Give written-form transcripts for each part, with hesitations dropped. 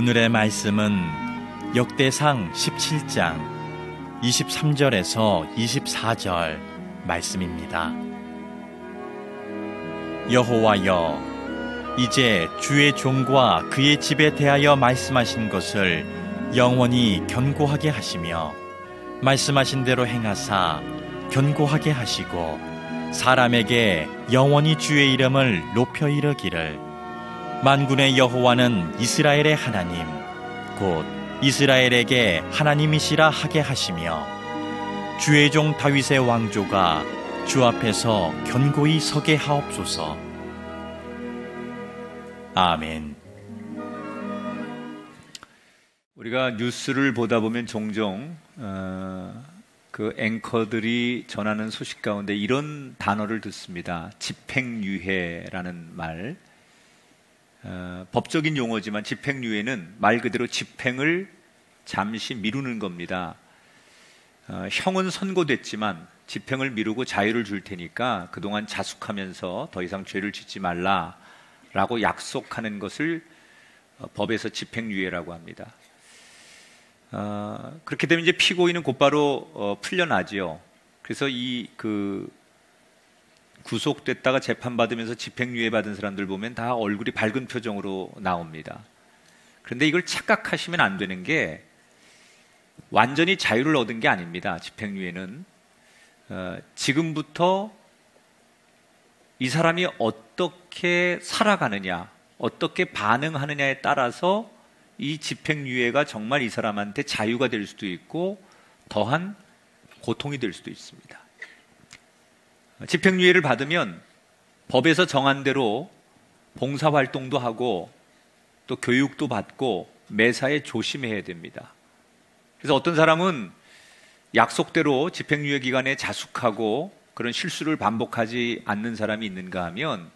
오늘의 말씀은 역대상 17장 23절에서 24절 말씀입니다. 여호와여, 이제 주의 종과 그의 집에 대하여 말씀하신 것을 영원히 견고하게 하시며 말씀하신 대로 행하사 견고하게 하시고 사람에게 영원히 주의 이름을 높여 이르기를 만군의 여호와는 이스라엘의 하나님 곧 이스라엘에게 하나님이시라 하게 하시며 주의 종 다윗의 왕조가 주 앞에서 견고히 서게 하옵소서. 아멘. 우리가 뉴스를 보다 보면 종종 그 앵커들이 전하는 소식 가운데 이런 단어를 듣습니다. 집행유예라는 말. 법적인 용어지만 집행유예는 말 그대로 집행을 잠시 미루는 겁니다. 형은 선고됐지만 집행을 미루고 자유를 줄 테니까 그동안 자숙하면서 더 이상 죄를 짓지 말라라고 약속하는 것을 법에서 집행유예라고 합니다. 그렇게 되면 이제 피고인은 곧바로 풀려나지요. 그래서 구속됐다가 재판받으면서 집행유예 받은 사람들 보면 다 얼굴이 밝은 표정으로 나옵니다. 그런데 이걸 착각하시면 안 되는 게 완전히 자유를 얻은 게 아닙니다. 집행유예는 지금부터 이 사람이 어떻게 살아가느냐, 어떻게 반응하느냐에 따라서 이 집행유예가 정말 이 사람한테 자유가 될 수도 있고 더한 고통이 될 수도 있습니다. 집행유예를 받으면 법에서 정한 대로 봉사활동도 하고 또 교육도 받고 매사에 조심해야 됩니다. 그래서 어떤 사람은 약속대로 집행유예 기간에 자숙하고 그런 실수를 반복하지 않는 사람이 있는가 하면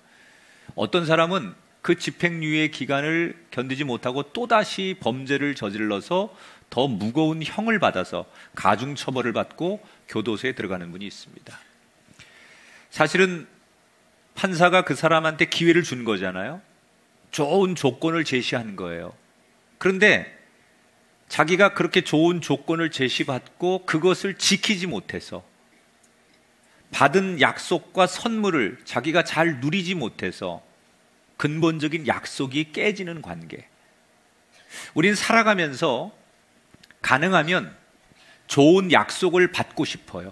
어떤 사람은 그 집행유예 기간을 견디지 못하고 또다시 범죄를 저질러서 더 무거운 형을 받아서 가중처벌을 받고 교도소에 들어가는 분이 있습니다. 사실은 판사가 그 사람한테 기회를 준 거잖아요. 좋은 조건을 제시한 거예요. 그런데 자기가 그렇게 좋은 조건을 제시받고 그것을 지키지 못해서 받은 약속과 선물을 자기가 잘 누리지 못해서 근본적인 약속이 깨지는 관계. 우린 살아가면서 가능하면 좋은 약속을 받고 싶어요.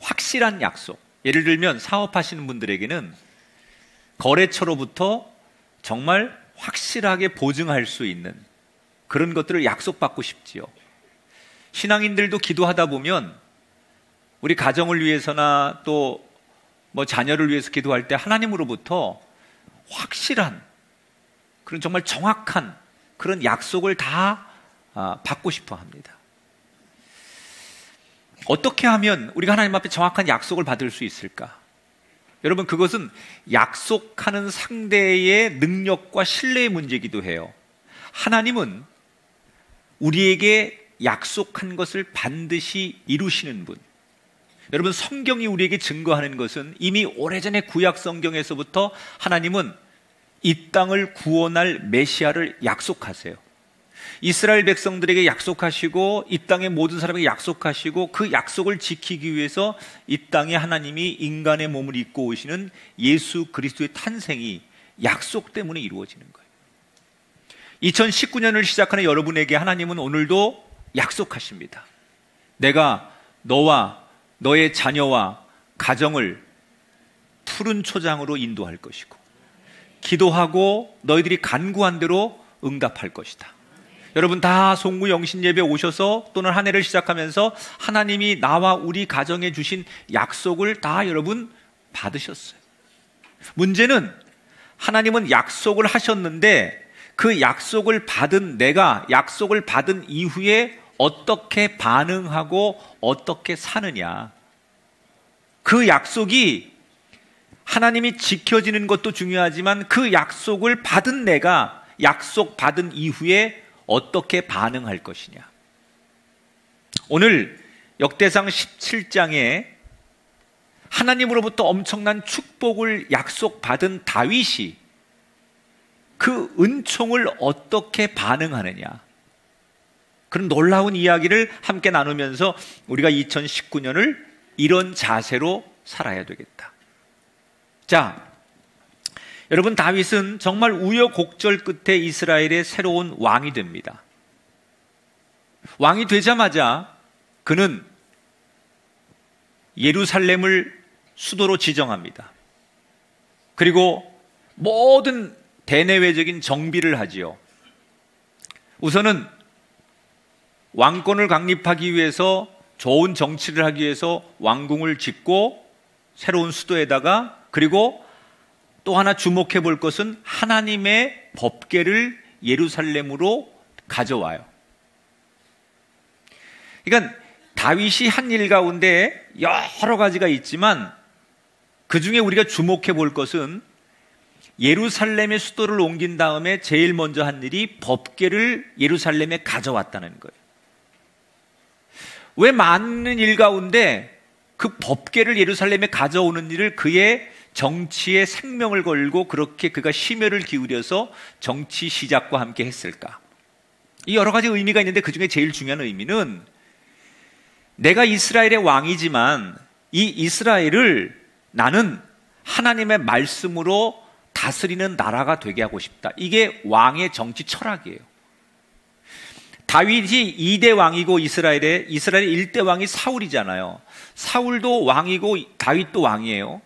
확실한 약속. 예를 들면 사업하시는 분들에게는 거래처로부터 정말 확실하게 보증할 수 있는 그런 것들을 약속받고 싶지요. 신앙인들도 기도하다 보면 우리 가정을 위해서나 또 자녀를 위해서 기도할 때 하나님으로부터 확실한 그런 정말 정확한 그런 약속을 다 받고 싶어 합니다. 어떻게 하면 우리가 하나님 앞에 정확한 약속을 받을 수 있을까? 여러분, 그것은 약속하는 상대의 능력과 신뢰의 문제이기도 해요. 하나님은 우리에게 약속한 것을 반드시 이루시는 분. 여러분, 성경이 우리에게 증거하는 것은 이미 오래전에 구약 성경에서부터 하나님은 이 땅을 구원할 메시아를 약속하세요. 이스라엘 백성들에게 약속하시고 이 땅의 모든 사람에게 약속하시고 그 약속을 지키기 위해서 이 땅에 하나님이 인간의 몸을 입고 오시는 예수 그리스도의 탄생이 약속 때문에 이루어지는 거예요. 2019년을 시작하는 여러분에게 하나님은 오늘도 약속하십니다. 내가 너와 너의 자녀와 가정을 푸른 초장으로 인도할 것이고 기도하고 너희들이 간구한 대로 응답할 것이다. 여러분 다 송구 영신 예배 오셔서 또는 한 해를 시작하면서 하나님이 나와 우리 가정에 주신 약속을 다 여러분 받으셨어요. 문제는 하나님은 약속을 하셨는데 그 약속을 받은 내가 약속을 받은 이후에 어떻게 반응하고 어떻게 사느냐. 그 약속이 하나님이 지켜지는 것도 중요하지만 그 약속을 받은 내가 약속 받은 이후에 어떻게 반응할 것이냐. 오늘 역대상 17장에 하나님으로부터 엄청난 축복을 약속받은 다윗이 그 은총을 어떻게 반응하느냐, 그런 놀라운 이야기를 함께 나누면서 우리가 2019년을 이런 자세로 살아야 되겠다. 자, 여러분, 다윗은 정말 우여곡절 끝에 이스라엘의 새로운 왕이 됩니다. 왕이 되자마자 그는 예루살렘을 수도로 지정합니다. 그리고 모든 대내외적인 정비를 하지요. 우선은 왕권을 강립하기 위해서, 좋은 정치를 하기 위해서 왕궁을 짓고 새로운 수도에다가, 그리고 또 하나 주목해 볼 것은 하나님의 법궤를 예루살렘으로 가져와요. 그러니까 다윗이 한 일 가운데 여러 가지가 있지만 그 중에 우리가 주목해 볼 것은 예루살렘의 수도를 옮긴 다음에 제일 먼저 한 일이 법궤를 예루살렘에 가져왔다는 거예요. 왜 많은 일 가운데 그 법궤를 예루살렘에 가져오는 일을 그의 정치에 생명을 걸고 그렇게 그가 심혈을 기울여서 정치 시작과 함께 했을까? 이 여러 가지 의미가 있는데 그 중에 제일 중요한 의미는 내가 이스라엘의 왕이지만 이 이스라엘을 나는 하나님의 말씀으로 다스리는 나라가 되게 하고 싶다. 이게 왕의 정치 철학이에요. 다윗이 2대 왕이고 이스라엘의 1대 왕이 사울이잖아요. 사울도 왕이고 다윗도 왕이에요.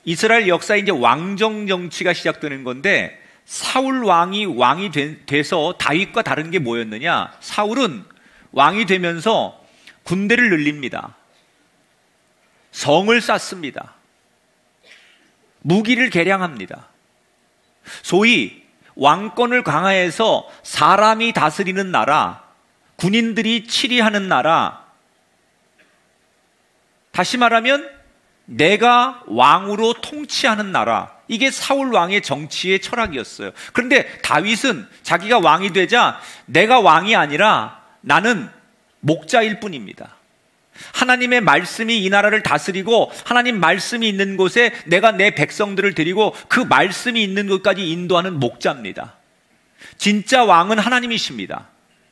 이스라엘 역사에 이제 왕정 정치가 시작되는 건데, 사울 왕이 돼서 다윗과 다른 게 뭐였느냐? 사울은 왕이 되면서 군대를 늘립니다. 성을 쌓습니다. 무기를 개량합니다. 소위 왕권을 강화해서 사람이 다스리는 나라, 군인들이 치리하는 나라, 다시 말하면 내가 왕으로 통치하는 나라, 이게 사울 왕의 정치의 철학이었어요. 그런데 다윗은 자기가 왕이 되자 내가 왕이 아니라 나는 목자일 뿐입니다. 하나님의 말씀이 이 나라를 다스리고 하나님 말씀이 있는 곳에 내가 내 백성들을 데리고 그 말씀이 있는 곳까지 인도하는 목자입니다. 진짜 왕은 하나님이십니다.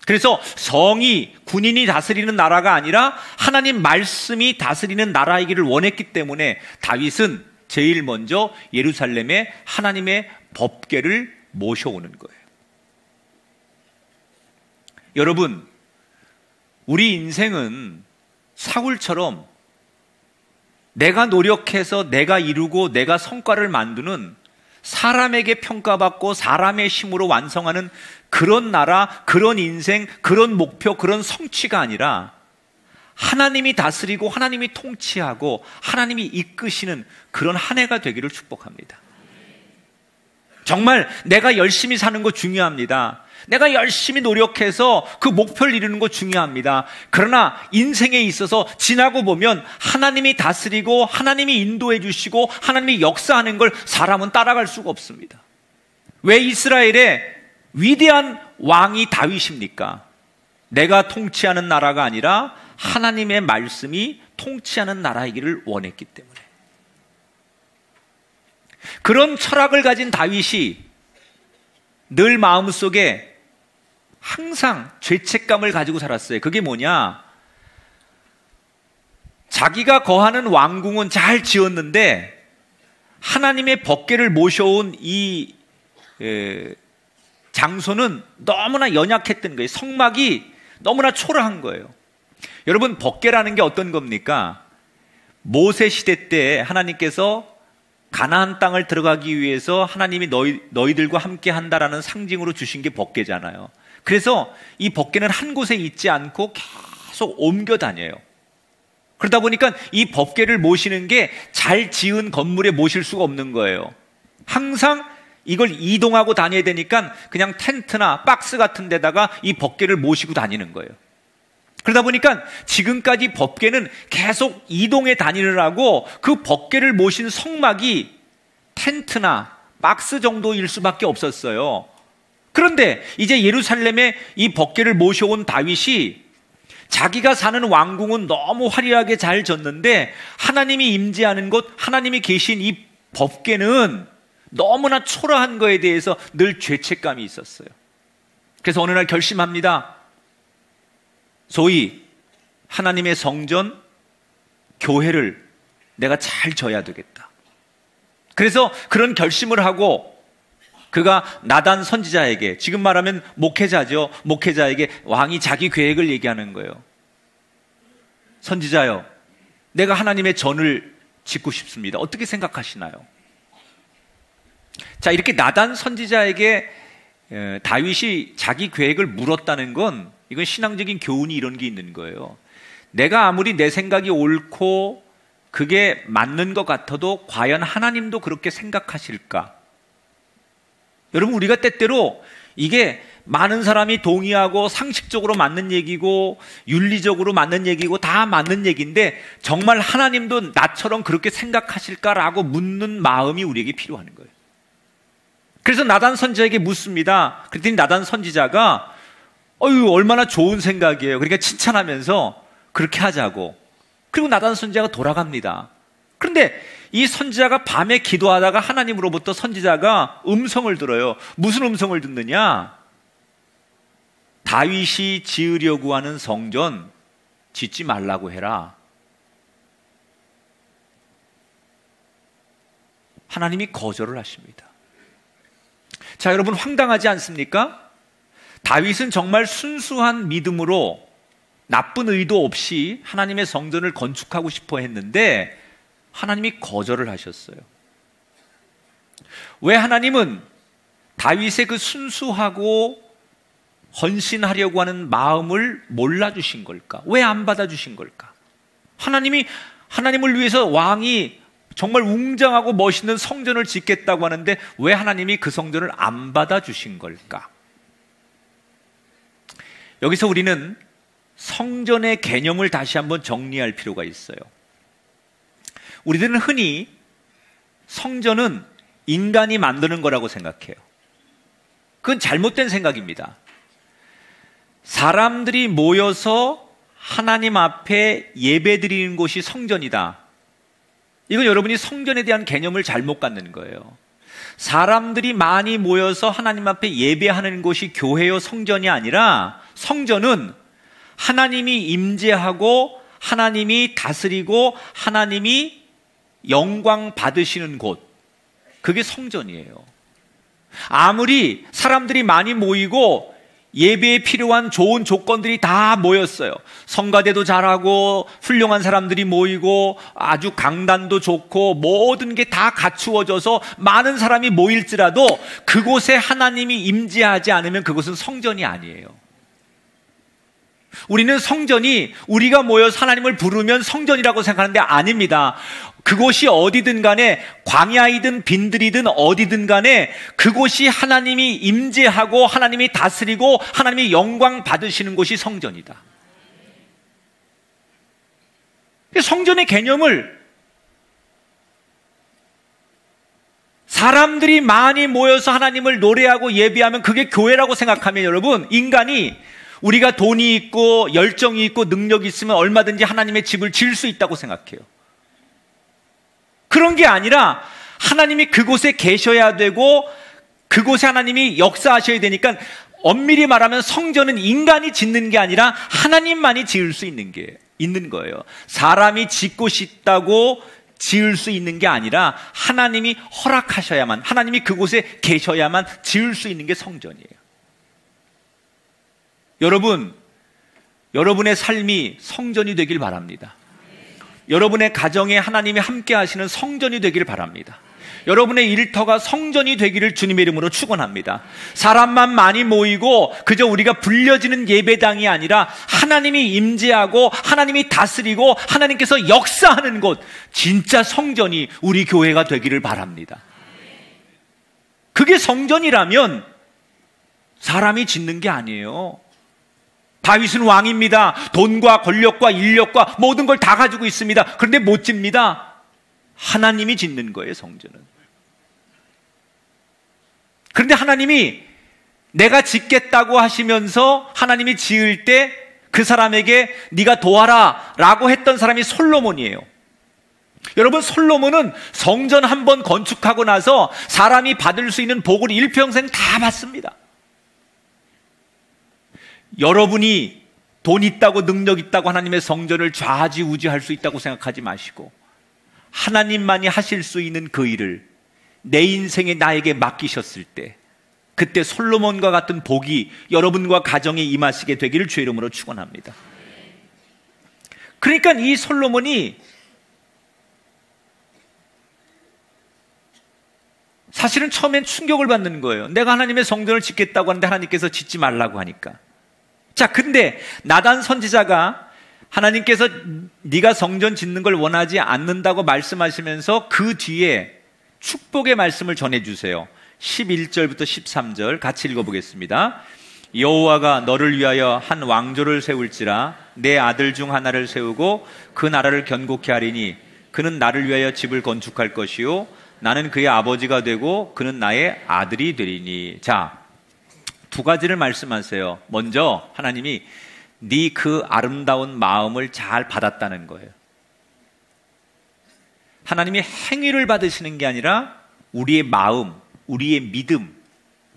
그래서 성이, 군인이 다스리는 나라가 아니라 하나님 말씀이 다스리는 나라이기를 원했기 때문에 다윗은 제일 먼저 예루살렘에 하나님의 법궤를 모셔오는 거예요. 여러분, 우리 인생은 사울처럼 내가 노력해서 내가 이루고 내가 성과를 만드는, 사람에게 평가받고 사람의 힘으로 완성하는 그런 나라, 그런 인생, 그런 목표, 그런 성취가 아니라 하나님이 다스리고 하나님이 통치하고 하나님이 이끄시는 그런 한 해가 되기를 축복합니다. 정말 내가 열심히 사는 거 중요합니다. 내가 열심히 노력해서 그 목표를 이루는 거 중요합니다. 그러나 인생에 있어서 지나고 보면 하나님이 다스리고 하나님이 인도해 주시고 하나님이 역사하는 걸 사람은 따라갈 수가 없습니다. 왜 이스라엘의 위대한 왕이 다윗입니까? 내가 통치하는 나라가 아니라 하나님의 말씀이 통치하는 나라이기를 원했기 때문에. 그런 철학을 가진 다윗이 늘 마음속에 항상 죄책감을 가지고 살았어요. 그게 뭐냐? 자기가 거하는 왕궁은 잘 지었는데 하나님의 법궤를 모셔온 이 장소는 너무나 연약했던 거예요. 성막이 너무나 초라한 거예요. 여러분, 법궤라는 게 어떤 겁니까? 모세 시대 때 하나님께서 가나안 땅을 들어가기 위해서 하나님이 너희들과 함께 한다라는 상징으로 주신 게 법궤잖아요. 그래서 이 법궤는 한 곳에 있지 않고 계속 옮겨 다녀요. 그러다 보니까 이 법궤를 모시는 게 잘 지은 건물에 모실 수가 없는 거예요. 항상 이걸 이동하고 다녀야 되니까 그냥 텐트나 박스 같은 데다가 이 법궤를 모시고 다니는 거예요. 그러다 보니까 지금까지 법궤는 계속 이동해 다니느라고 그 법궤를 모신 성막이 텐트나 박스 정도일 수밖에 없었어요. 그런데 이제 예루살렘에 이 법궤를 모셔온 다윗이 자기가 사는 왕궁은 너무 화려하게 잘 졌는데 하나님이 임재하는 곳, 하나님이 계신 이 법궤는 너무나 초라한 거에 대해서 늘 죄책감이 있었어요. 그래서 어느 날 결심합니다. 소위 하나님의 성전, 교회를 내가 잘 져야 되겠다. 그래서 그런 결심을 하고 그가 나단 선지자에게, 지금 말하면 목회자죠, 목회자에게 왕이 자기 계획을 얘기하는 거예요. 선지자요, 내가 하나님의 전을 짓고 싶습니다. 어떻게 생각하시나요? 자, 이렇게 나단 선지자에게 다윗이 자기 계획을 물었다는 건, 이건 신앙적인 교훈이 이런 게 있는 거예요. 내가 아무리 내 생각이 옳고 그게 맞는 것 같아도 과연 하나님도 그렇게 생각하실까? 여러분, 우리가 때때로 이게 많은 사람이 동의하고 상식적으로 맞는 얘기고 윤리적으로 맞는 얘기고 다 맞는 얘기인데 정말 하나님도 나처럼 그렇게 생각하실까라고 묻는 마음이 우리에게 필요한 거예요. 그래서 나단 선지자에게 묻습니다. 그랬더니 나단 선지자가 얼마나 좋은 생각이에요. 그러니까 칭찬하면서 그렇게 하자고. 그리고 나단 선지자가 돌아갑니다. 그런데 이 선지자가 밤에 기도하다가 하나님으로부터 선지자가 음성을 들어요. 무슨 음성을 듣느냐? 다윗이 지으려고 하는 성전 짓지 말라고 해라. 하나님이 거절을 하십니다. 자, 여러분, 황당하지 않습니까? 다윗은 정말 순수한 믿음으로 나쁜 의도 없이 하나님의 성전을 건축하고 싶어 했는데 하나님이 거절을 하셨어요. 왜 하나님은 다윗의 그 순수하고 헌신하려고 하는 마음을 몰라주신 걸까? 왜 안 받아주신 걸까? 하나님을 위해서 왕이 정말 웅장하고 멋있는 성전을 짓겠다고 하는데 왜 하나님이 그 성전을 안 받아주신 걸까? 여기서 우리는 성전의 개념을 다시 한번 정리할 필요가 있어요. 우리들은 흔히 성전은 인간이 만드는 거라고 생각해요. 그건 잘못된 생각입니다. 사람들이 모여서 하나님 앞에 예배드리는 곳이 성전이다. 이건 여러분이 성전에 대한 개념을 잘못 갖는 거예요. 사람들이 많이 모여서 하나님 앞에 예배하는 곳이 교회요 성전이 아니라 성전은 하나님이 임재하고 하나님이 다스리고 하나님이 영광 받으시는 곳, 그게 성전이에요. 아무리 사람들이 많이 모이고 예배에 필요한 좋은 조건들이 다 모였어요. 성가대도 잘하고 훌륭한 사람들이 모이고 아주 강단도 좋고 모든 게 다 갖추어져서 많은 사람이 모일지라도 그곳에 하나님이 임재하지 않으면 그것은 성전이 아니에요. 우리는 성전이 우리가 모여서 하나님을 부르면 성전이라고 생각하는데 아닙니다. 그곳이 어디든 간에 광야이든 빈들이든 어디든 간에 그곳이 하나님이 임재하고 하나님이 다스리고 하나님이 영광 받으시는 곳이 성전이다. 성전의 개념을 사람들이 많이 모여서 하나님을 노래하고 예배하면 그게 교회라고 생각하면 여러분, 인간이 우리가 돈이 있고 열정이 있고 능력이 있으면 얼마든지 하나님의 집을 지을 수 있다고 생각해요. 그런 게 아니라 하나님이 그곳에 계셔야 되고 그곳에 하나님이 역사하셔야 되니까 엄밀히 말하면 성전은 인간이 짓는 게 아니라 하나님만이 지을 수 있는 거예요. 사람이 짓고 싶다고 지을 수 있는 게 아니라 하나님이 허락하셔야만, 하나님이 그곳에 계셔야만 지을 수 있는 게 성전이에요. 여러분, 여러분의 삶이 성전이 되길 바랍니다. 여러분의 가정에 하나님이 함께 하시는 성전이 되길 바랍니다. 여러분의 일터가 성전이 되기를 주님의 이름으로 축원합니다. 사람만 많이 모이고 그저 우리가 불려지는 예배당이 아니라 하나님이 임재하고 하나님이 다스리고 하나님께서 역사하는 곳, 진짜 성전이 우리 교회가 되기를 바랍니다. 그게 성전이라면 사람이 짓는 게 아니에요. 다윗은 왕입니다. 돈과 권력과 인력과 모든 걸 다 가지고 있습니다. 그런데 못 집니다. 하나님이 짓는 거예요, 성전은. 그런데 하나님이 내가 짓겠다고 하시면서 하나님이 지을 때 그 사람에게 네가 도와라 라고 했던 사람이 솔로몬이에요. 여러분, 솔로몬은 성전 한 번 건축하고 나서 사람이 받을 수 있는 복을 일평생 다 받습니다. 여러분이 돈 있다고 능력 있다고 하나님의 성전을 좌지우지할 수 있다고 생각하지 마시고 하나님만이 하실 수 있는 그 일을 내 인생에 나에게 맡기셨을 때 그때 솔로몬과 같은 복이 여러분과 가정에 임하시게 되기를 주의 이름으로 축원합니다. 그러니까 이 솔로몬이 사실은 처음엔 충격을 받는 거예요. 내가 하나님의 성전을 짓겠다고 하는데 하나님께서 짓지 말라고 하니까. 자, 근데 나단 선지자가 하나님께서 네가 성전 짓는 걸 원하지 않는다고 말씀하시면서 그 뒤에 축복의 말씀을 전해주세요. 11절부터 13절 같이 읽어보겠습니다. 여호와가 너를 위하여 한 왕조를 세울지라 내 아들 중 하나를 세우고 그 나라를 견고케 하리니 그는 나를 위하여 집을 건축할 것이요 나는 그의 아버지가 되고 그는 나의 아들이 되리니. 자, 두 가지를 말씀하세요. 먼저 하나님이 네 그 아름다운 마음을 잘 받았다는 거예요. 하나님이 행위를 받으시는 게 아니라 우리의 마음, 우리의 믿음,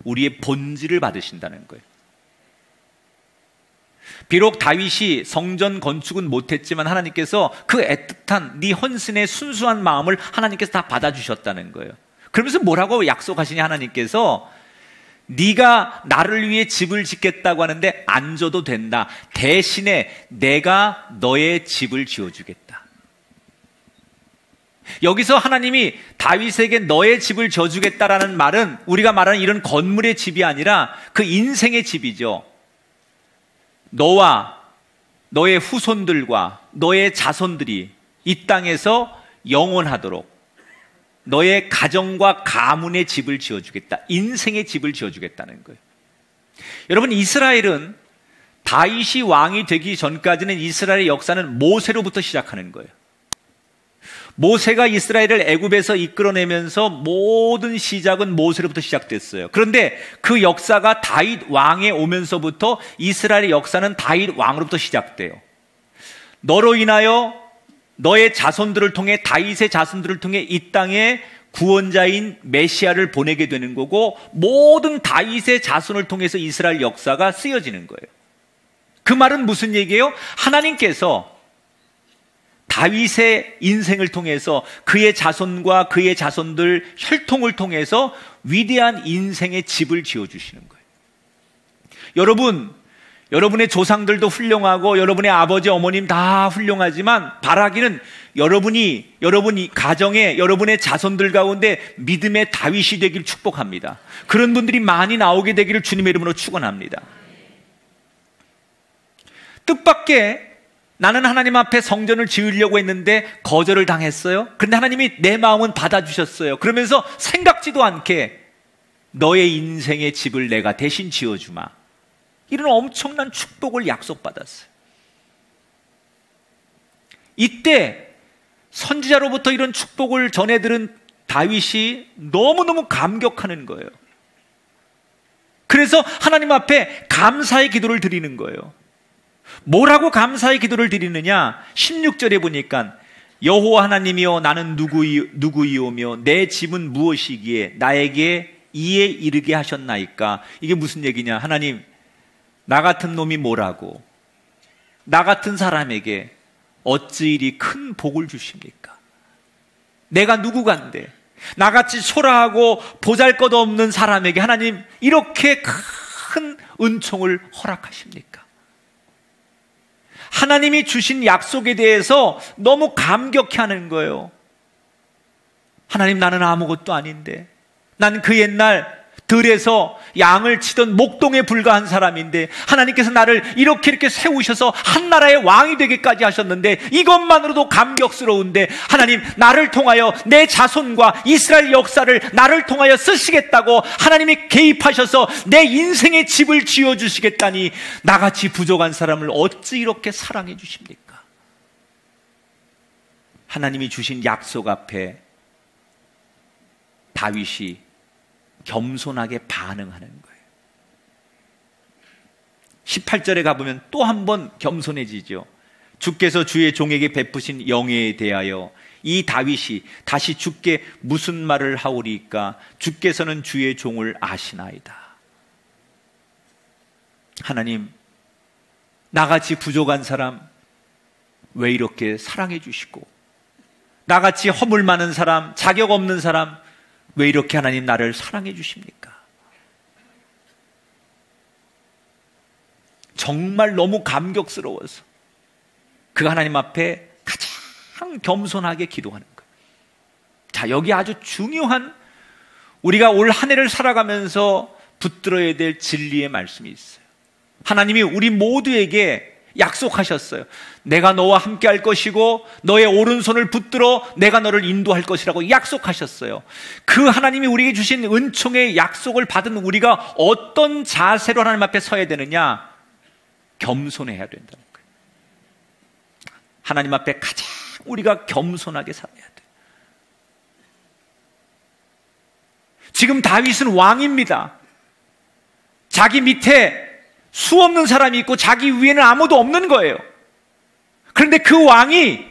우리의 본질을 받으신다는 거예요. 비록 다윗이 성전 건축은 못했지만 하나님께서 그 애틋한 네 헌신의 순수한 마음을 하나님께서 다 받아주셨다는 거예요. 그러면서 뭐라고 약속하시냐, 하나님께서 네가 나를 위해 집을 짓겠다고 하는데 안 줘도 된다. 대신에 내가 너의 집을 지어주겠다. 여기서 하나님이 다윗에게 너의 집을 져주겠다라는 말은 우리가 말하는 이런 건물의 집이 아니라 그 인생의 집이죠. 너와 너의 후손들과 너의 자손들이 이 땅에서 영원하도록 너의 가정과 가문의 집을 지어주겠다. 인생의 집을 지어주겠다는 거예요. 여러분, 이스라엘은 다윗이 왕이 되기 전까지는 이스라엘의 역사는 모세로부터 시작하는 거예요. 모세가 이스라엘을 애굽에서 이끌어내면서 모든 시작은 모세로부터 시작됐어요. 그런데 그 역사가 다윗 왕에 오면서부터 이스라엘의 역사는 다윗 왕으로부터 시작돼요. 너로 인하여 너의 자손들을 통해, 다윗의 자손들을 통해 이 땅에 구원자인 메시아를 보내게 되는 거고, 모든 다윗의 자손을 통해서 이스라엘 역사가 쓰여지는 거예요. 그 말은 무슨 얘기예요? 하나님께서 다윗의 인생을 통해서 그의 자손과 그의 자손들 혈통을 통해서 위대한 인생의 집을 지어주시는 거예요. 여러분의 조상들도 훌륭하고 여러분의 아버지, 어머님 다 훌륭하지만 바라기는 여러분이 가정에 여러분의 자손들 가운데 믿음의 다윗이 되길 축복합니다. 그런 분들이 많이 나오게 되기를 주님의 이름으로 축원합니다. 뜻밖의 나는 하나님 앞에 성전을 지으려고 했는데 거절을 당했어요. 그런데 하나님이 내 마음은 받아주셨어요. 그러면서 생각지도 않게 너의 인생의 집을 내가 대신 지어주마. 이런 엄청난 축복을 약속받았어요. 이때 선지자로부터 이런 축복을 전해들은 다윗이 너무너무 감격하는 거예요. 그래서 하나님 앞에 감사의 기도를 드리는 거예요. 뭐라고 감사의 기도를 드리느냐? 16절에 보니까 여호와 하나님이여 나는 누구이오며 내 집은 무엇이기에 나에게 이에 이르게 하셨나이까? 이게 무슨 얘기냐? 하나님, 나 같은 놈이 뭐라고, 나 같은 사람에게 어찌 이리 큰 복을 주십니까? 내가 누구간데 나같이 초라하고 보잘것없는 사람에게 하나님 이렇게 큰 은총을 허락하십니까? 하나님이 주신 약속에 대해서 너무 감격해하는 거예요. 하나님, 나는 아무것도 아닌데, 난 그 옛날 들에서 양을 치던 목동에 불과한 사람인데 하나님께서 나를 이렇게 세우셔서 한 나라의 왕이 되기까지 하셨는데 이것만으로도 감격스러운데, 하나님, 나를 통하여 내 자손과 이스라엘 역사를 나를 통하여 쓰시겠다고 하나님이 개입하셔서 내 인생의 집을 지어주시겠다니 나같이 부족한 사람을 어찌 이렇게 사랑해 주십니까? 하나님이 주신 약속 앞에 다윗이 겸손하게 반응하는 거예요. 18절에 가보면 또 한 번 겸손해지죠. 주께서 주의 종에게 베푸신 영예에 대하여 이 다윗이 다시 주께 무슨 말을 하오리까? 주께서는 주의 종을 아시나이다. 하나님, 나같이 부족한 사람 왜 이렇게 사랑해 주시고, 나같이 허물 많은 사람, 자격 없는 사람 왜 이렇게 하나님 나를 사랑해 주십니까? 정말 너무 감격스러워서 그 하나님 앞에 가장 겸손하게 기도하는 거예요. 자, 여기 아주 중요한, 우리가 올 한 해를 살아가면서 붙들어야 될 진리의 말씀이 있어요. 하나님이 우리 모두에게 약속하셨어요. 내가 너와 함께 할 것이고 너의 오른손을 붙들어 내가 너를 인도할 것이라고 약속하셨어요. 그 하나님이 우리에게 주신 은총의 약속을 받은 우리가 어떤 자세로 하나님 앞에 서야 되느냐? 겸손해야 된다는 거예요. 하나님 앞에 가장 우리가 겸손하게 살아야 돼요. 지금 다윗은 왕입니다. 자기 밑에 수없는 사람이 있고 자기 위에는 아무도 없는 거예요. 그런데 그 왕이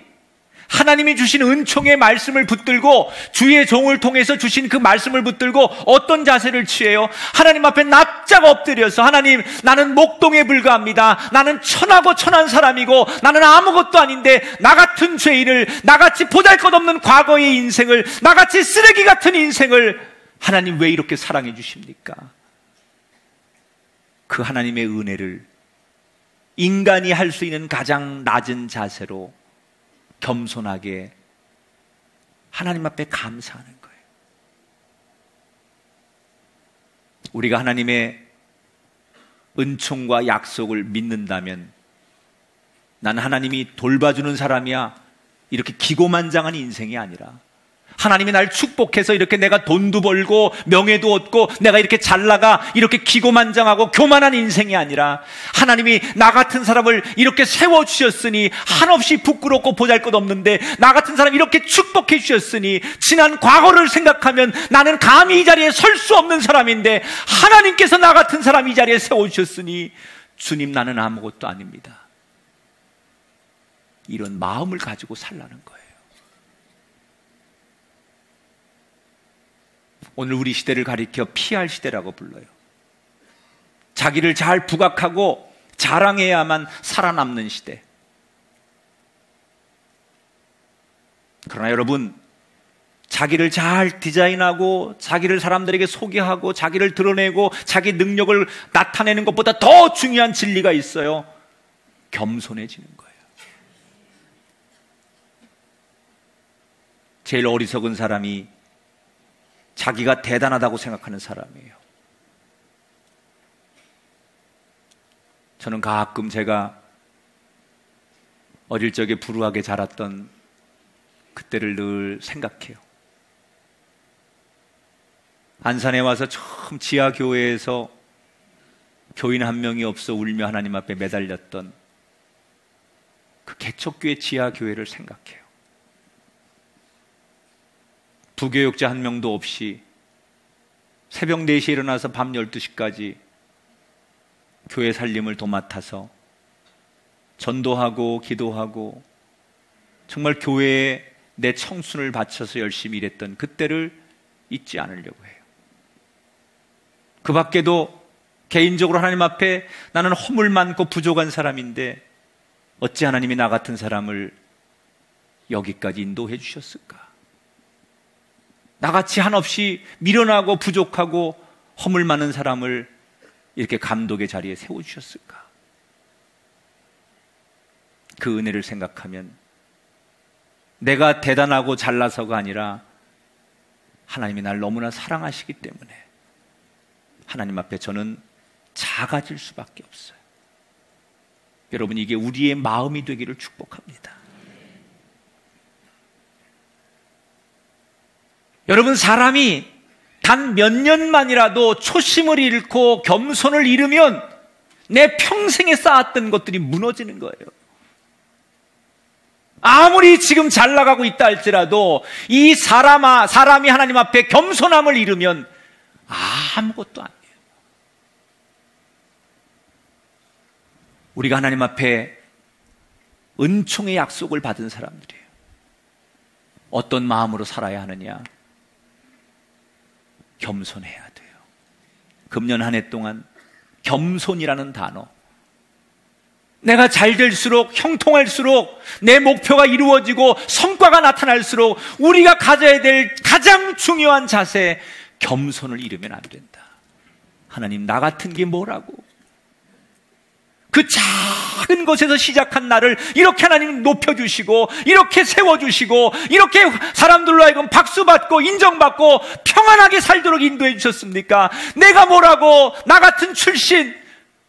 하나님이 주신 은총의 말씀을 붙들고 주의 종을 통해서 주신 그 말씀을 붙들고 어떤 자세를 취해요? 하나님 앞에 납작 엎드려서, 하나님, 나는 목동에 불과합니다. 나는 천하고 천한 사람이고 나는 아무것도 아닌데 나 같은 죄인을, 나같이 보잘것없는 과거의 인생을, 나같이 쓰레기 같은 인생을 하나님 왜 이렇게 사랑해 주십니까? 그 하나님의 은혜를 인간이 할 수 있는 가장 낮은 자세로 겸손하게 하나님 앞에 감사하는 거예요. 우리가 하나님의 은총과 약속을 믿는다면, 난 하나님이 돌봐주는 사람이야, 이렇게 기고만장한 인생이 아니라, 하나님이 날 축복해서 이렇게 내가 돈도 벌고 명예도 얻고 내가 이렇게 잘 나가, 이렇게 기고만장하고 교만한 인생이 아니라, 하나님이 나 같은 사람을 이렇게 세워주셨으니 한없이 부끄럽고 보잘것없는데 나 같은 사람 이렇게 축복해 주셨으니, 지난 과거를 생각하면 나는 감히 이 자리에 설 수 없는 사람인데 하나님께서 나 같은 사람 이 자리에 세워주셨으니 주님, 나는 아무것도 아닙니다, 이런 마음을 가지고 살라는 거예요. 오늘 우리 시대를 가리켜 PR 시대라고 불러요. 자기를 잘 부각하고 자랑해야만 살아남는 시대. 그러나 여러분, 자기를 잘 디자인하고 자기를 사람들에게 소개하고 자기를 드러내고 자기 능력을 나타내는 것보다 더 중요한 진리가 있어요. 겸손해지는 거예요. 제일 어리석은 사람이 자기가 대단하다고 생각하는 사람이에요. 저는 가끔 제가 어릴 적에 불우하게 자랐던 그때를 늘 생각해요. 안산에 와서 처음 지하교회에서 교인 한 명이 없어 울며 하나님 앞에 매달렸던 그 개척교회 지하교회를 생각해요. 부교육자 한 명도 없이 새벽 4시에 일어나서 밤 12시까지 교회 살림을 도맡아서 전도하고 기도하고 정말 교회에 내 청순을 바쳐서 열심히 일했던 그때를 잊지 않으려고 해요. 그 밖에도 개인적으로 하나님 앞에 나는 허물 많고 부족한 사람인데 어찌 하나님이 나 같은 사람을 여기까지 인도해 주셨을까? 나같이 한없이 미련하고 부족하고 허물 많은 사람을 이렇게 감독의 자리에 세워주셨을까? 그 은혜를 생각하면 내가 대단하고 잘나서가 아니라 하나님이 날 너무나 사랑하시기 때문에 하나님 앞에 저는 작아질 수밖에 없어요. 여러분, 이게 우리의 마음이 되기를 축복합니다. 여러분, 사람이 단 몇 년만이라도 초심을 잃고 겸손을 잃으면 내 평생에 쌓았던 것들이 무너지는 거예요. 아무리 지금 잘 나가고 있다 할지라도 이 사람이 하나님 앞에 겸손함을 잃으면 아무것도 아니에요. 우리가 하나님 앞에 은총의 약속을 받은 사람들이에요. 어떤 마음으로 살아야 하느냐? 겸손해야 돼요. 금년 한 해 동안 겸손이라는 단어, 내가 잘 될수록, 형통할수록, 내 목표가 이루어지고 성과가 나타날수록 우리가 가져야 될 가장 중요한 자세, 겸손을 잃으면 안 된다. 하나님, 나 같은 게 뭐라고? 그 작은 것에서 시작한 나를 이렇게 하나님 높여주시고, 이렇게 세워주시고, 이렇게 사람들로 하여금 박수받고 인정받고 평안하게 살도록 인도해 주셨습니까? 내가 뭐라고, 나 같은 출신,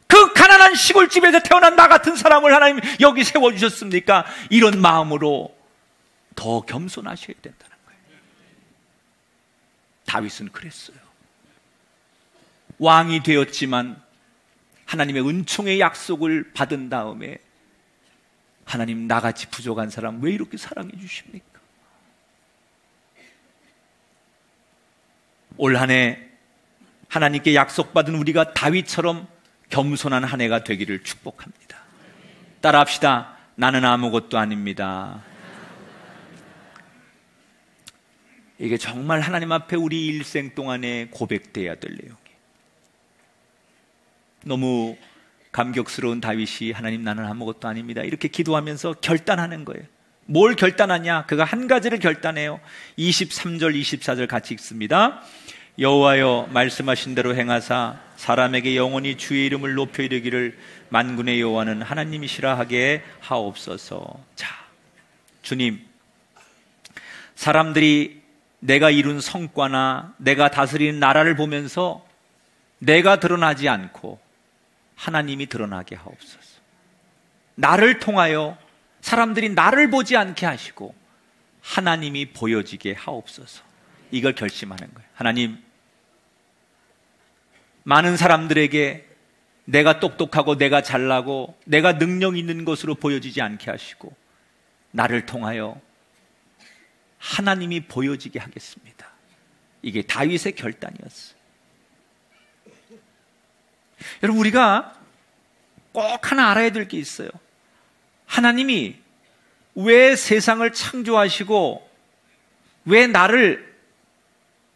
그 가난한 시골집에서 태어난 나 같은 사람을 하나님 여기 세워주셨습니까? 이런 마음으로 더 겸손하셔야 된다는 거예요. 다윗은 그랬어요. 왕이 되었지만 하나님의 은총의 약속을 받은 다음에, 하나님, 나같이 부족한 사람 왜 이렇게 사랑해 주십니까? 올 한 해 하나님께 약속받은 우리가 다윗처럼 겸손한 한 해가 되기를 축복합니다. 따라합시다. 나는 아무것도 아닙니다. 이게 정말 하나님 앞에 우리 일생 동안에 고백돼야 될 내용이에요. 너무 감격스러운 다윗이 하나님, 나는 아무것도 아닙니다, 이렇게 기도하면서 결단하는 거예요. 뭘 결단하냐? 그가 한 가지를 결단해요. 23절 24절 같이 읽습니다. 여호와여, 말씀하신 대로 행하사 사람에게 영원히 주의 이름을 높여 이르기를 만군의 여호와는 하나님이시라 하게 하옵소서. 자, 주님, 사람들이 내가 이룬 성과나 내가 다스리는 나라를 보면서 내가 드러나지 않고 하나님이 드러나게 하옵소서. 나를 통하여 사람들이 나를 보지 않게 하시고 하나님이 보여지게 하옵소서. 이걸 결심하는 거예요. 하나님, 많은 사람들에게 내가 똑똑하고 내가 잘나고 내가 능력 있는 것으로 보여지지 않게 하시고 나를 통하여 하나님이 보여지게 하겠습니다. 이게 다윗의 결단이었어요. 여러분, 우리가 꼭 하나 알아야 될 게 있어요. 하나님이 왜 세상을 창조하시고 왜 나를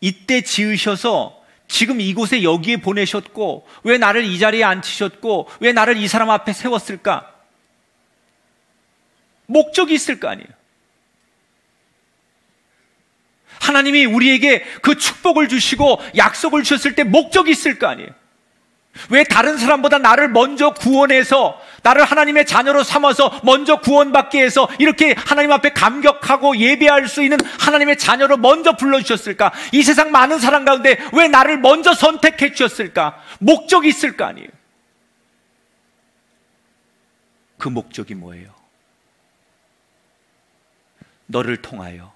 이때 지으셔서 지금 이곳에 여기에 보내셨고 왜 나를 이 자리에 앉히셨고 왜 나를 이 사람 앞에 세웠을까? 목적이 있을 거 아니에요. 하나님이 우리에게 그 축복을 주시고 약속을 주셨을 때 목적이 있을 거 아니에요. 왜 다른 사람보다 나를 먼저 구원해서 나를 하나님의 자녀로 삼아서 먼저 구원받게 해서 이렇게 하나님 앞에 감격하고 예배할 수 있는 하나님의 자녀로 먼저 불러주셨을까? 이 세상 많은 사람 가운데 왜 나를 먼저 선택해 주셨을까? 목적이 있을 거 아니에요. 그 목적이 뭐예요? 너를 통하여,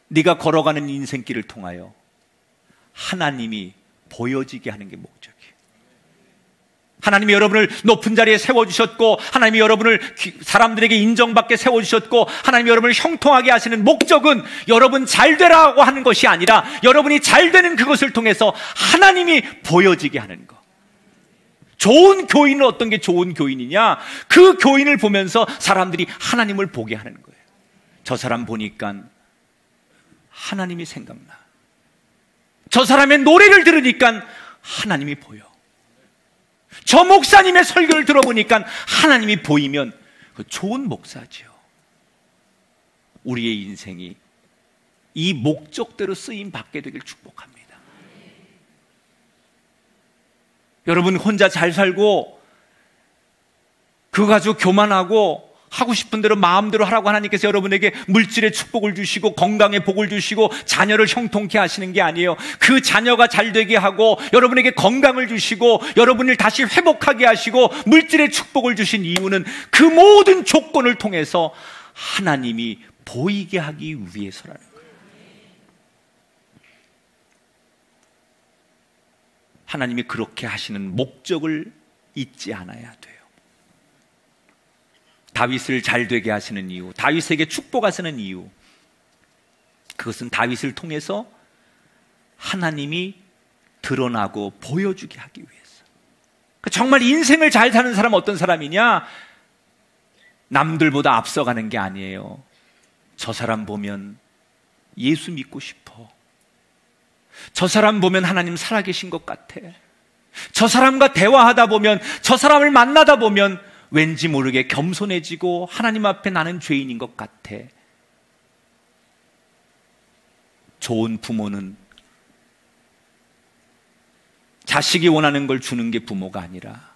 네가 걸어가는 인생길을 통하여 하나님이 보여지게 하는 게 목적이에요. 하나님이 여러분을 높은 자리에 세워주셨고 하나님이 여러분을 사람들에게 인정받게 세워주셨고 하나님이 여러분을 형통하게 하시는 목적은 여러분 잘 되라고 하는 것이 아니라 여러분이 잘 되는 그것을 통해서 하나님이 보여지게 하는 것. 좋은 교인은 어떤 게 좋은 교인이냐? 그 교인을 보면서 사람들이 하나님을 보게 하는 거예요. 저 사람 보니까 하나님이 생각나. 저 사람의 노래를 들으니까 하나님이 보여. 저 목사님의 설교를 들어보니까 하나님이 보이면 좋은 목사죠. 우리의 인생이 이 목적대로 쓰임 받게 되길 축복합니다. 여러분, 혼자 잘 살고 그거 가지고 교만하고 하고 싶은 대로 마음대로 하라고 하나님께서 여러분에게 물질의 축복을 주시고 건강의 복을 주시고 자녀를 형통케 하시는 게 아니에요. 그 자녀가 잘 되게 하고 여러분에게 건강을 주시고 여러분을 다시 회복하게 하시고 물질의 축복을 주신 이유는 그 모든 조건을 통해서 하나님이 보이게 하기 위해서라는 거예요. 하나님이 그렇게 하시는 목적을 잊지 않아야 돼요. 다윗을 잘 되게 하시는 이유, 다윗에게 축복하시는 이유, 그것은 다윗을 통해서 하나님이 드러나고 보여주게 하기 위해서. 정말 인생을 잘 사는 사람은 어떤 사람이냐? 남들보다 앞서가는 게 아니에요. 저 사람 보면 예수 믿고 싶어. 저 사람 보면 하나님 살아계신 것 같아. 저 사람과 대화하다 보면, 저 사람을 만나다 보면 왠지 모르게 겸손해지고 하나님 앞에 나는 죄인인 것 같아. 좋은 부모는 자식이 원하는 걸 주는 게 부모가 아니라,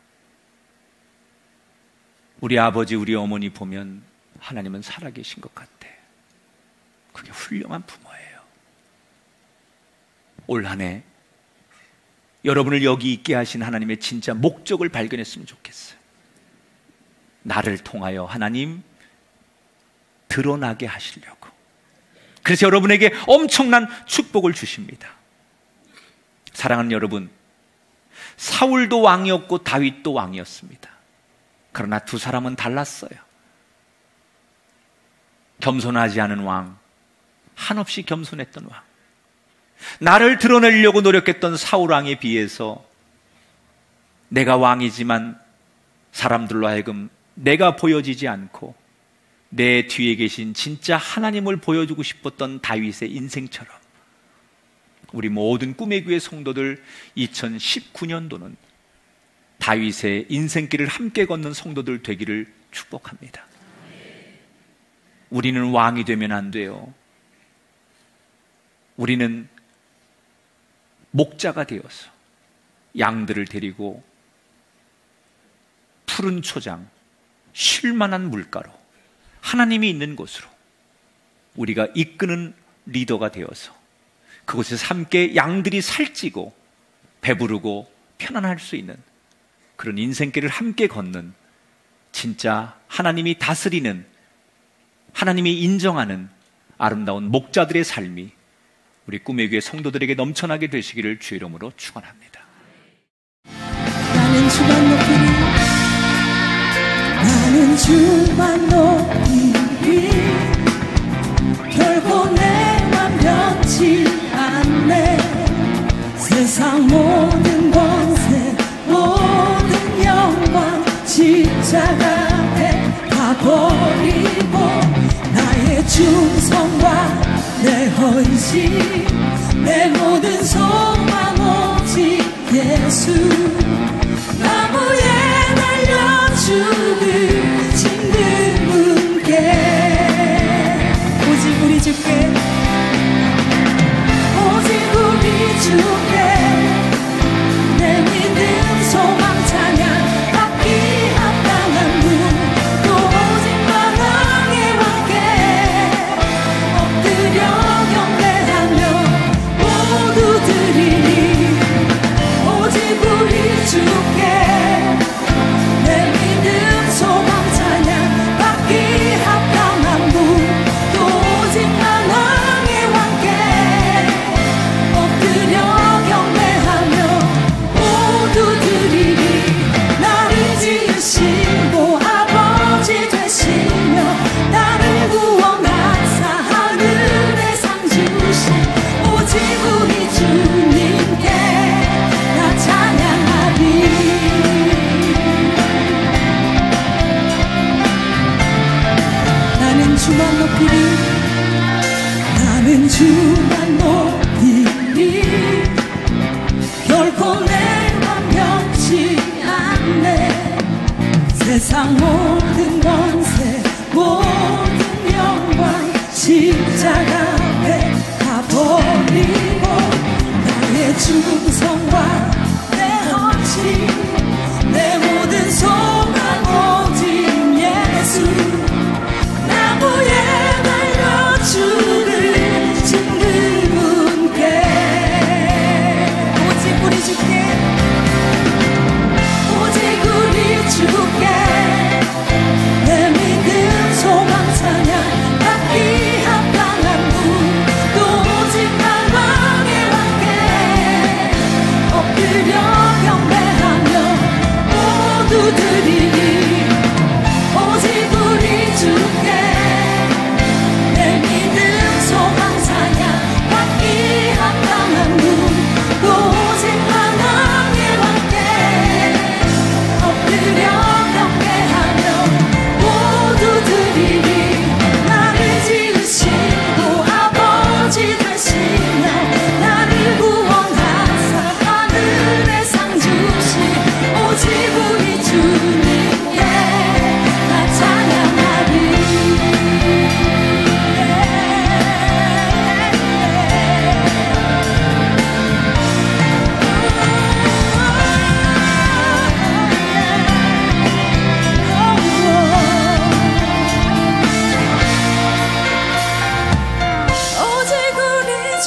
우리 아버지, 우리 어머니 보면 하나님은 살아계신 것 같아. 그게 훌륭한 부모예요. 올 한 해 여러분을 여기 있게 하신 하나님의 진짜 목적을 발견했으면 좋겠어요. 나를 통하여 하나님 드러나게 하시려고. 그래서 여러분에게 엄청난 축복을 주십니다. 사랑하는 여러분, 사울도 왕이었고 다윗도 왕이었습니다. 그러나 두 사람은 달랐어요. 겸손하지 않은 왕, 한없이 겸손했던 왕, 나를 드러내려고 노력했던 사울 왕에 비해서 내가 왕이지만 사람들로 하여금 내가 보여지지 않고 내 뒤에 계신 진짜 하나님을 보여주고 싶었던 다윗의 인생처럼 우리 모든 꿈의 교회 성도들 2019년도는 다윗의 인생길을 함께 걷는 성도들 되기를 축복합니다. 우리는 왕이 되면 안 돼요. 우리는 목자가 되어서 양들을 데리고 푸른 초장, 쉴만한 물가로, 하나님이 있는 곳으로 우리가 이끄는 리더가 되어서 그곳에서 함께 양들이 살찌고 배부르고 편안할 수 있는 그런 인생길을 함께 걷는 진짜 하나님이 다스리는, 하나님이 인정하는 아름다운 목자들의 삶이 우리 꿈의 교회 성도들에게 넘쳐나게 되시기를 주의 이름으로 축원합니다. 나는 주만 높이리, 나는 주만 높이리, 결코 내맘 변치 않네. 세상 모든 권세 모든 영광 십자가 앞에 다 버리고 나의 충성과 내 헌신 내 모든 소망 오직 예수. 나무에 달려 죽으신 그분께 오직 우리 주께, 오직 우리 주께 내 믿음 소망 찬양 받기 합당한 분, 또 오직 만왕의 왕께 엎드려 경배하며 모두 드리리. 오직 우리 주께 내 믿음 소망 찬양 받기 합당한 분, 또 오직 만왕의 왕께 엎드려 경배하며 모두 드리리. 나를 지으시고 아버지 되시며 나를 구원하사 하늘에 상 주신 오직 우리 주님께 나 찬양하리. 나는 주만 높이리, 나는 주만 높이리, 결코 내맘 변치 않네. 세상 모든 권세 모든 영광 십자가 앞에 다 버리고 나의 충성과 내 헌신 내 모든 소망 오직 예수. 나무에 달려 죽으신 그분께 오직 우리 주께, 오직 우리 주께 내 믿음 소망 찬양 받기 합당한 분, 또 오직 만왕의 왕께 엎드려 경배하며 모두 드리리.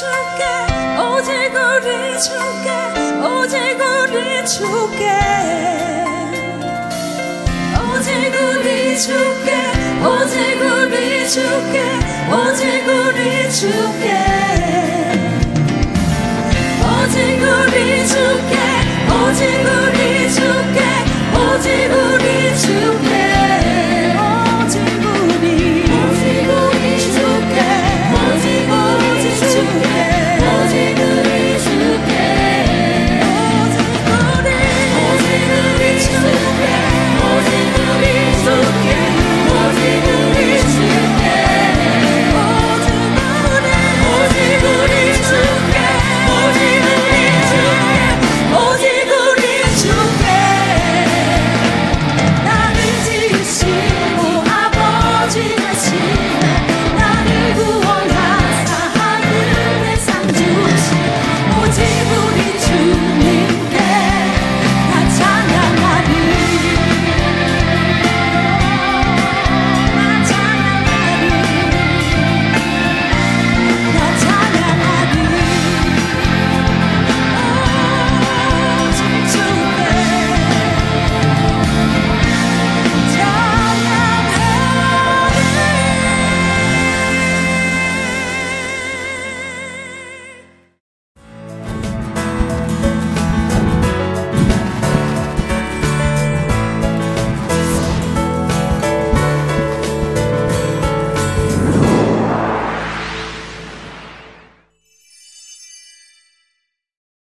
주께 오직 우리 주께 오직 우리 주께 오직 우리 주께 오직 우리 주께 오직 우리 주께